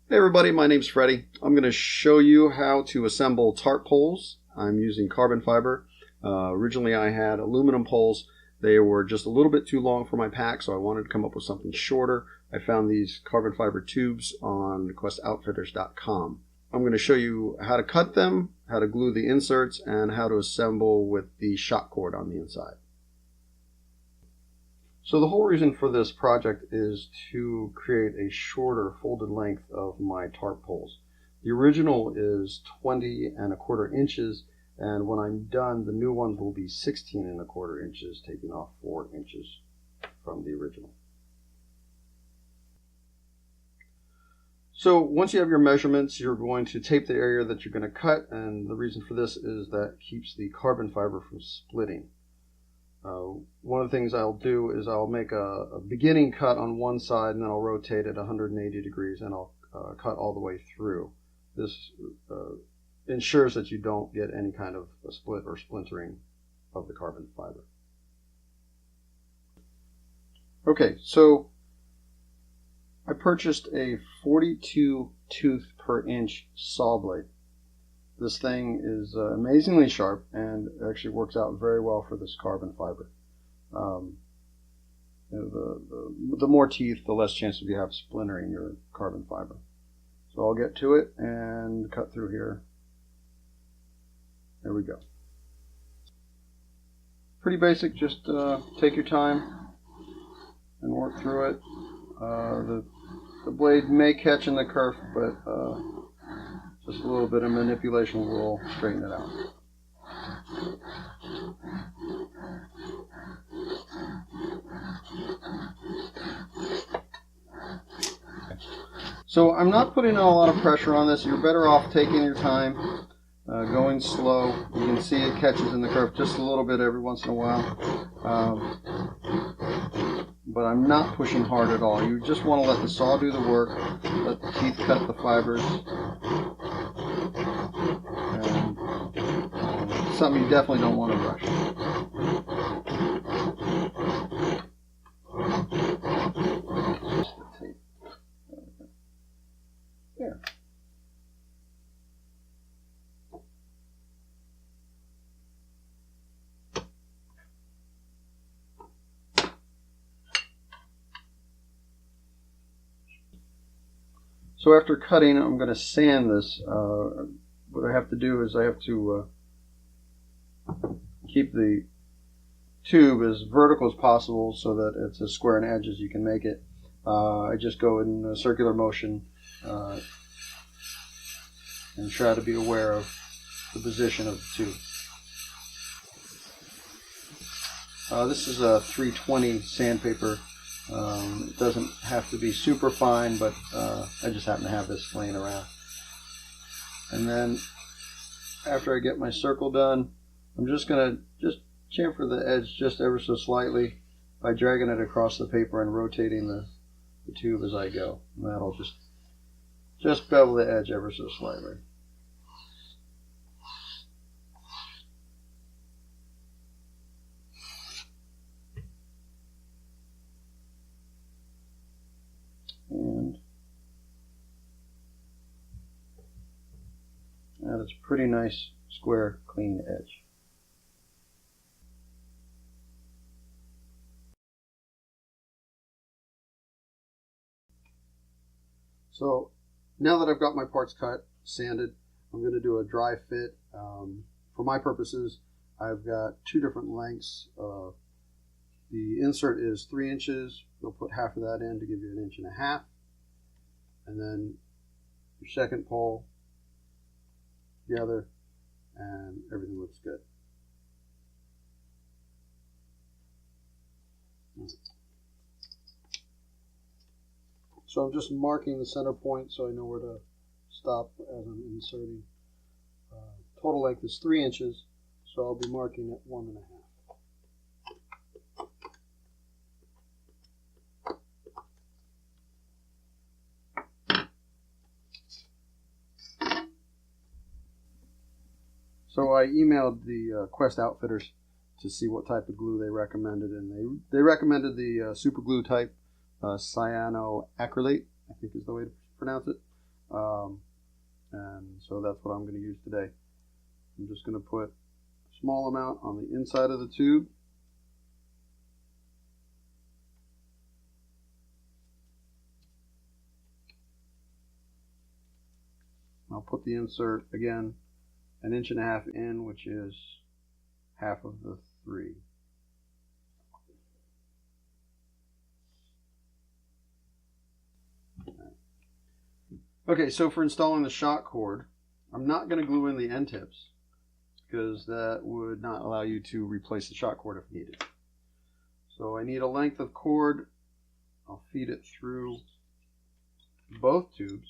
Hey everybody, my name's Freddie. I'm going to show you how to assemble tarp poles. I'm using carbon fiber. Originally I had aluminum poles. They were just a little bit too long for my pack, so I wanted to come up with something shorter. I found these carbon fiber tubes on QuestOutfitters.com. I'm going to show you how to cut them, how to glue the inserts, and how to assemble with the shock cord on the inside. So the whole reason for this project is to create a shorter folded length of my tarp poles. The original is 20¼ inches, and when I'm done, the new ones will be 16¼ inches, taking off 4 inches from the original. So once you have your measurements, you're going to tape the area that you're going to cut, and the reason for this is that keeps the carbon fiber from splitting. One of the things I'll do is I'll make a beginning cut on one side, and then I'll rotate it 180 degrees, and I'll cut all the way through. This ensures that you don't get any kind of a split or splintering of the carbon fiber. Okay, so I purchased a 42 tooth per inch saw blade. This thing is amazingly sharp and actually works out very well for this carbon fiber. The more teeth, the less chance of you have splintering your carbon fiber. So I'll get to it and cut through here. There we go. Pretty basic, just take your time and work through it. The blade may catch in the kerf, but just a little bit of manipulation will straighten it out. So I'm not putting a lot of pressure on this. You're better off taking your time, going slow. You can see it catches in the kerf just a little bit every once in a while. But I'm not pushing hard at all. You just want to let the saw do the work, let the teeth cut the fibers. And something you definitely don't want to rush. There. So after cutting, I'm going to sand this. What I have to do is I have to keep the tube as vertical as possible so that it's as square an edge as you can make it. I just go in a circular motion and try to be aware of the position of the tube. This is a 320 sandpaper. It doesn't have to be super fine, but I just happen to have this laying around. And then after I get my circle done, I'm just going to chamfer the edge just ever so slightly by dragging it across the paper and rotating the tube as I go. And that'll just bevel the edge ever so slightly. And it's a pretty nice, square, clean edge. So now that I've got my parts cut, sanded, I'm going to do a dry fit. For my purposes, I've got two different lengths. The insert is 3 inches. You'll put half of that in to give you 1.5 inches. And then your second pole together, and everything looks good. So I'm just marking the center point so I know where to stop as I'm inserting. Total length is 3 inches, so I'll be marking at 1.5. So I emailed the Quest Outfitters to see what type of glue they recommended, and they recommended the super glue type, cyanoacrylate, I think is the way to pronounce it. And so that's what I'm going to use today. I'm just going to put a small amount on the inside of the tube. I'll put the insert again 1.5 inches in, which is half of the 3. Okay, so for installing the shock cord, I'm not going to glue in the end tips because that would not allow you to replace the shock cord if needed. So I need a length of cord. I'll feed it through both tubes.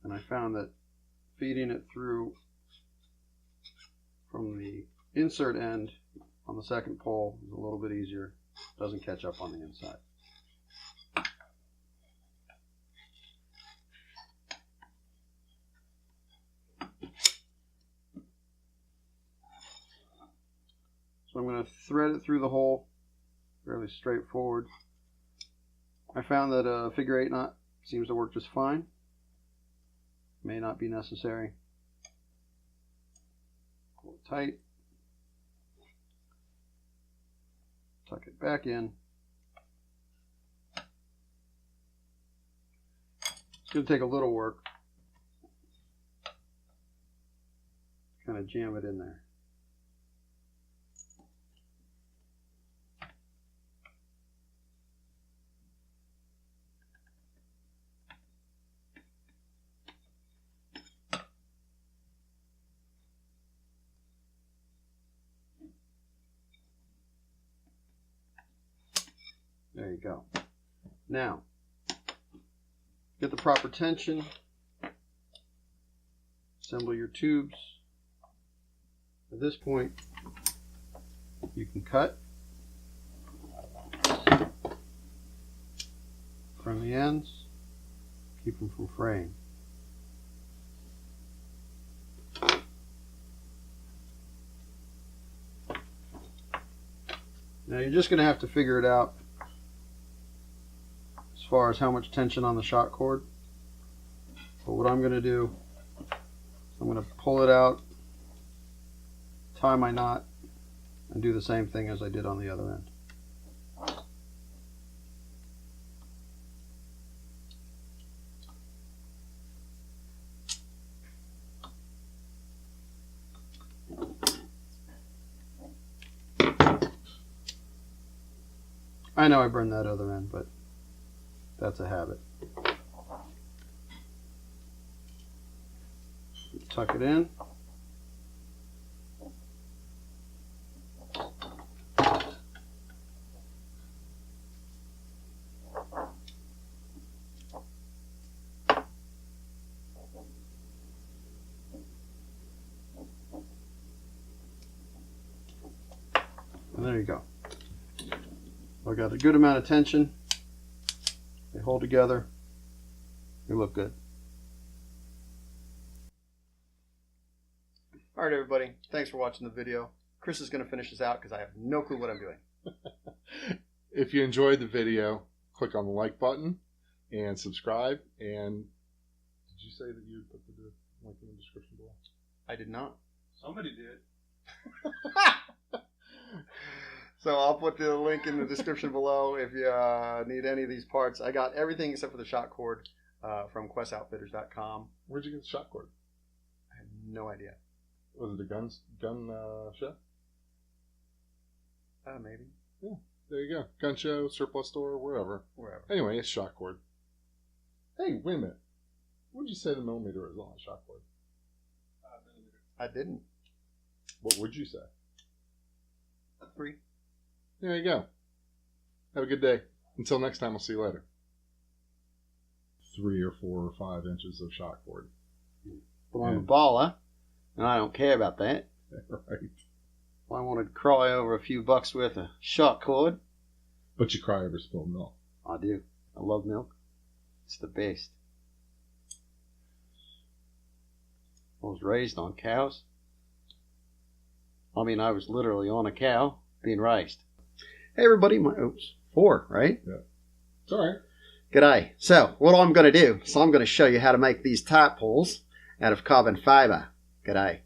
And I found that feeding it through from the insert end on the second pole is a little bit easier. Doesn't catch up on the inside. So I'm going to thread it through the hole, fairly straightforward. I found that a figure 8 knot seems to work just fine. May not be necessary. Pull it tight. Tuck it back in. It's going to take a little work. Kind of jam it in there. There you go. Now, get the proper tension. Assemble your tubes. At this point, you can cut from the ends. Keep them from fraying. Now you're just going to have to figure it out as far as how much tension on the shock cord. But what I'm going to do, I'm going to pull it out, tie my knot, and do the same thing as I did on the other end. I know I burned that other end, but that's a habit. Tuck it in. And there you go. I got a good amount of tension. They hold together. They look good. All right, everybody. Thanks for watching the video. Chris is going to finish this out because I have no clue what I'm doing. If you enjoyed the video, click on the like button and subscribe. And did you say that you put the link in the description below? I did not. Somebody did. So I'll put the link in the description below if you need any of these parts. I got everything except for the shock cord from questoutfitters.com. Where'd you get the shock cord? I have no idea. Was it a gun show? Maybe. Yeah, there you go. Gun show, surplus store, wherever. Wherever. Anyway, it's shock cord. Hey, wait a minute. What did you say the millimeter is on a shock cord? Millimeter. I didn't. What would you say? 3. There you go. Have a good day. Until next time, I'll see you later. 3 or 4 or 5 inches of shock cord. Well, I'm a baller, and I don't care about that. Right. Well, I want to cry over a few bucks worth of shock cord. But you cry over spilled milk. I do. I love milk. It's the best. I was raised on cows. I mean, I was literally on a cow being raised. Hey, everybody. Oops. 4, right? Yeah. It's all right. G'day. So, what I'm going to do, I'm going to show you how to make these tarp poles out of carbon fiber. G'day.